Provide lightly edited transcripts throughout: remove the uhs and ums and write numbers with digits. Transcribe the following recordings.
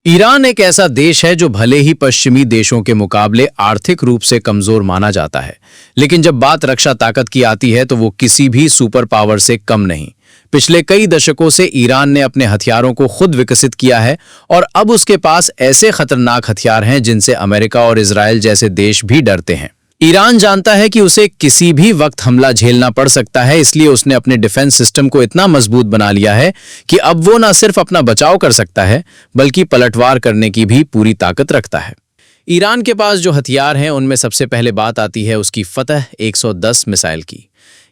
Iran एक ऐसा देश है जो भले ही पश्चिमी देशों के मुकाबले आर्थिक रूप से कमजोर माना जाता है, लेकिन जब बात रक्षा ताकत की आती है तो वो किसी भी सुपर पावर से कम नहीं। पिछले कई दशकों से ईरान ने अपने हथियारों को खुद विकसित किया है और अब उसके पास ऐसे खतरनाक हथियार हैं जिनसे अमेरिका और इजराइल जैसे देश भी डरते हैं। ईरान जानता है कि उसे किसी भी वक्त हमला झेलना पड़ सकता है, इसलिए उसने अपने डिफेंस सिस्टम को इतना मजबूत बना लिया है कि अब वो न सिर्फ अपना बचाव कर सकता है बल्कि पलटवार करने की भी पूरी ताकत रखता है। ईरान के पास जो हथियार हैं उनमें सबसे पहले बात आती है उसकी फतह 110 मिसाइल की।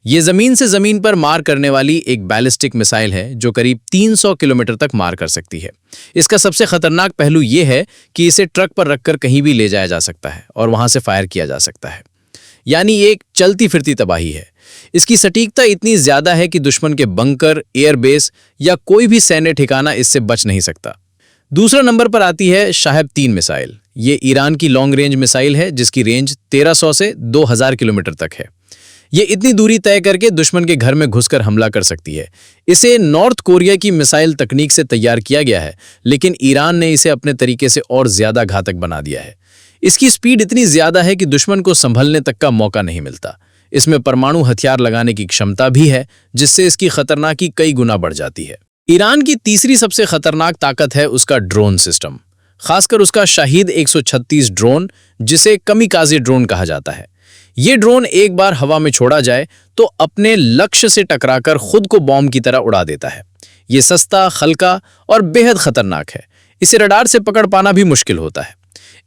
ये जमीन से जमीन पर मार करने वाली एक बैलिस्टिक मिसाइल है जो करीब 300 किलोमीटर तक मार कर सकती है। इसका सबसे खतरनाक पहलू यह है कि इसे ट्रक पर रखकर कहीं भी ले जाया जा सकता है और वहां से फायर किया जा सकता है, यानी एक चलती फिरती तबाही है। इसकी सटीकता इतनी ज्यादा है कि दुश्मन के बंकर, एयरबेस या कोई भी सैन्य ठिकाना इससे बच नहीं सकता। दूसरा नंबर पर आती है शाहेब 3 मिसाइल। ये ईरान की लॉन्ग रेंज मिसाइल है जिसकी रेंज 1300 से 2000 किलोमीटर तक है। ये इतनी दूरी तय करके दुश्मन के घर में घुसकर हमला कर सकती है। इसे नॉर्थ कोरिया की मिसाइल तकनीक से तैयार किया गया है, लेकिन ईरान ने इसे अपने तरीके से और ज्यादा घातक बना दिया है। इसकी स्पीड इतनी ज्यादा है कि दुश्मन को संभलने तक का मौका नहीं मिलता। इसमें परमाणु हथियार लगाने की क्षमता भी है, जिससे इसकी खतरनाकी कई गुना बढ़ जाती है। ईरान की तीसरी सबसे खतरनाक ताकत है उसका ड्रोन सिस्टम, खासकर उसका शाहीद 136 ड्रोन, जिसे कमिकाजे ड्रोन कहा जाता है। ये ड्रोन एक बार हवा में छोड़ा जाए तो अपने लक्ष्य से टकराकर खुद को बॉम्ब की तरह उड़ा देता है। ये सस्ता, हल्का और बेहद खतरनाक है। इसे रडार से पकड़ पाना भी मुश्किल होता है।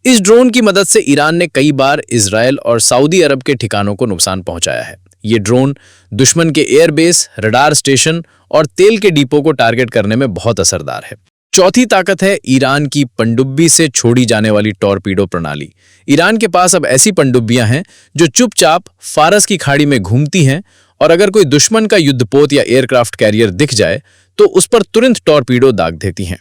इस ड्रोन की मदद से ईरान ने कई बार इजराइल और सऊदी अरब के ठिकानों को नुकसान पहुंचाया है। ये ड्रोन दुश्मन के एयरबेस, रडार स्टेशन और तेल के डिपो को टारगेट करने में बहुत असरदार है। चौथी ताकत है ईरान की पनडुब्बी से छोड़ी जाने वाली टॉर्पीडो प्रणाली। ईरान के पास अब ऐसी पनडुब्बियां हैं जो चुपचाप फारस की खाड़ी में घूमती हैं और अगर कोई दुश्मन का युद्धपोत या एयरक्राफ्ट कैरियर दिख जाए तो उस पर तुरंत टॉर्पीडो दाग देती हैं।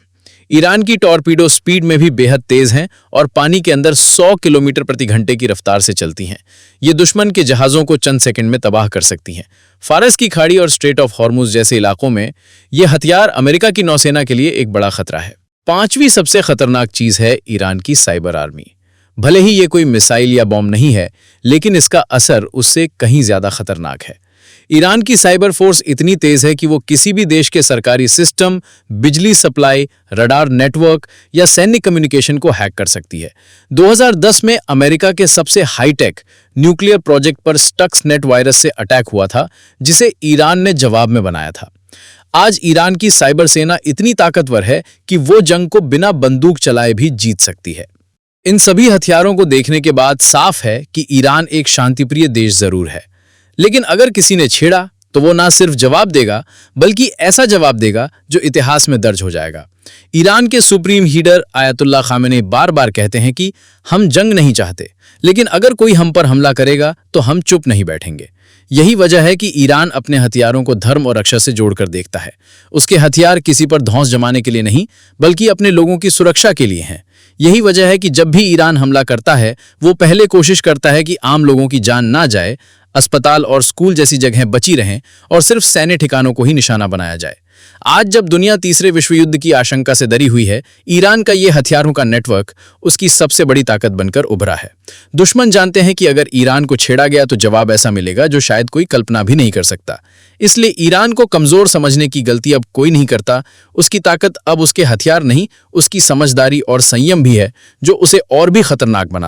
ईरान की टॉर्पीडो स्पीड में भी बेहद तेज हैं और पानी के अंदर 100 किलोमीटर प्रति घंटे की रफ्तार से चलती हैं। ये दुश्मन के जहाज़ों को चंद सेकंड में तबाह कर सकती हैं। फारस की खाड़ी और स्ट्रेट ऑफ हॉर्मुज जैसे इलाकों में ये हथियार अमेरिका की नौसेना के लिए एक बड़ा खतरा है। पांचवी सबसे खतरनाक चीज है ईरान की साइबर आर्मी। भले ही ये कोई मिसाइल या बॉम्ब नहीं है, लेकिन इसका असर उससे कहीं ज्यादा खतरनाक है। ईरान की साइबर फोर्स इतनी तेज है कि वो किसी भी देश के सरकारी सिस्टम, बिजली सप्लाई, रडार नेटवर्क या सैन्य कम्युनिकेशन को हैक कर सकती है। 2010 में अमेरिका के सबसे हाईटेक न्यूक्लियर प्रोजेक्ट पर स्टक्सनेट वायरस से अटैक हुआ था, जिसे ईरान ने जवाब में बनाया था। आज ईरान की साइबर सेना इतनी ताकतवर है कि वो जंग को बिना बंदूक चलाए भी जीत सकती है। इन सभी हथियारों को देखने के बाद साफ है कि ईरान एक शांतिप्रिय देश जरूर है, लेकिन अगर किसी ने छेड़ा तो वो ना सिर्फ जवाब देगा बल्कि ऐसा जवाब देगा जो इतिहास में दर्ज हो जाएगा। ईरान के सुप्रीम लीडर आयतुल्लाह खामेनी बार बार कहते हैं कि हम जंग नहीं चाहते, लेकिन अगर कोई हम पर हमला करेगा तो हम चुप नहीं बैठेंगे। यही वजह है कि ईरान अपने हथियारों को धर्म और रक्षा से जोड़कर देखता है। उसके हथियार किसी पर धौंस जमाने के लिए नहीं बल्कि अपने लोगों की सुरक्षा के लिए हैं। यही वजह है कि जब भी ईरान हमला करता है वो पहले कोशिश करता है कि आम लोगों की जान ना जाए, अस्पताल और स्कूल जैसी जगहें बची रहें और सिर्फ सैन्य ठिकानों को ही निशाना बनाया जाए। आज जब दुनिया तीसरे विश्व युद्ध की आशंका से डरी हुई है, ईरान का ये हथियारों का नेटवर्क उसकी सबसे बड़ी ताकत बनकर उभरा है। दुश्मन जानते हैं कि अगर ईरान को छेड़ा गया तो जवाब ऐसा मिलेगा जो शायद कोई कल्पना भी नहीं कर सकता। इसलिए ईरान को कमजोर समझने की गलती अब कोई नहीं करता। उसकी ताकत अब उसके हथियार नहीं, उसकी समझदारी और संयम भी है जो उसे और भी खतरनाक बनाता है।